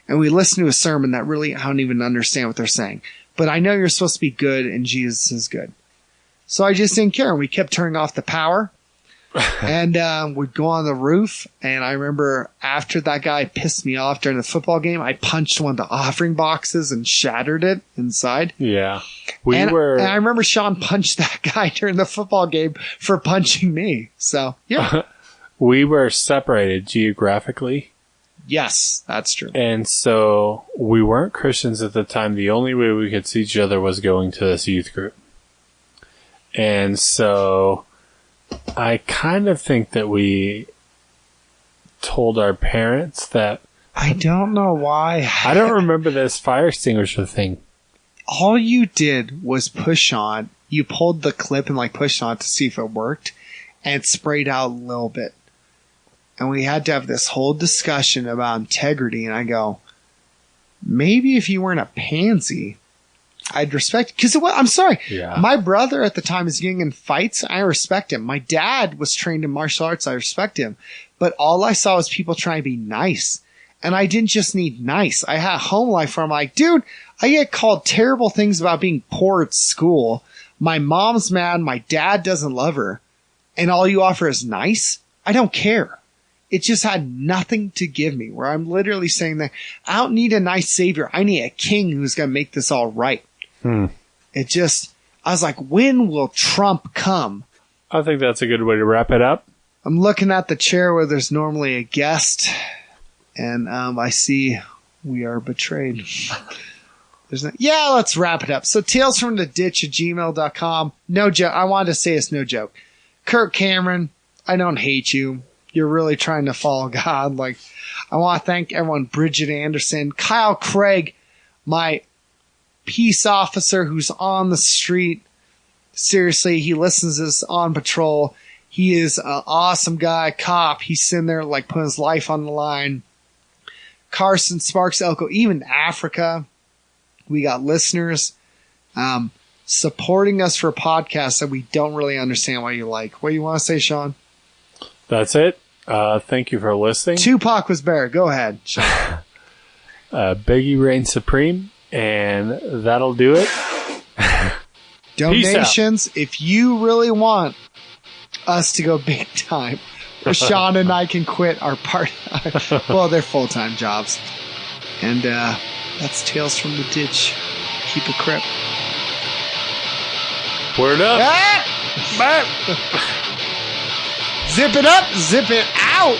Speaker 2: And we listen to a sermon that really, I don't even understand what they're saying. But I know you're supposed to be good and Jesus is good. So I just didn't care. And we kept turning off the power. And we'd go on the roof. And I remember after that guy pissed me off during the football game, I punched one of the offering boxes and shattered it inside.
Speaker 1: Yeah.
Speaker 2: And I remember Sean punched that guy during the football game for punching me. So, yeah.
Speaker 1: We were separated geographically.
Speaker 2: Yes, that's true.
Speaker 1: And so we weren't Christians at the time. The only way we could see each other was going to this youth group. And so I kind of think that we told our parents that.
Speaker 2: I don't know why.
Speaker 1: I don't remember this fire extinguisher thing.
Speaker 2: All you did was push on. You pulled the clip and like pushed on to see if it worked. And it sprayed out a little bit. And we had to have this whole discussion about integrity. And I go, maybe if you weren't a pansy, I'd respect, because I'm sorry.
Speaker 1: Yeah.
Speaker 2: My brother at the time is getting in fights. I respect him. My dad was trained in martial arts. I respect him. But all I saw was people trying to be nice. And I didn't just need nice. I had a home life where I'm like, dude, I get called terrible things about being poor at school. My mom's mad. My dad doesn't love her. And all you offer is nice? I don't care. It just had nothing to give me, where I'm literally saying that I don't need a nice savior. I need a king who's going to make this all right. It just, I was like, when will Trump come?
Speaker 1: I think that's a good way to wrap it up.
Speaker 2: I'm looking at the chair where there's normally a guest, and I see we are betrayed. Yeah, let's wrap it up. So talesfromtheditch@gmail.com. No joke. I wanted to say it's no joke. Kirk Cameron, I don't hate you. You're really trying to follow God. Like, I want to thank everyone. Bridget Anderson, Kyle Craig, my peace officer who's on the street. Seriously, he listens to this on patrol. He is an awesome guy, cop. He's sitting there like putting his life on the line. Carson Sparks Elko, even Africa. We got listeners supporting us for podcasts that we don't really understand why you like. What do you want to say, Sean?
Speaker 1: That's it. Thank you for listening.
Speaker 2: Tupac was better. Go ahead, Sean.
Speaker 1: Biggie reigns supreme, and that'll do it.
Speaker 2: Donations, if you really want us to go big time, or Sean and I can quit our part-time, well, they're full-time jobs. And that's Tales from the Ditch. Keep it crip.
Speaker 1: Word up.
Speaker 2: Ah! Zip it up, zip it out.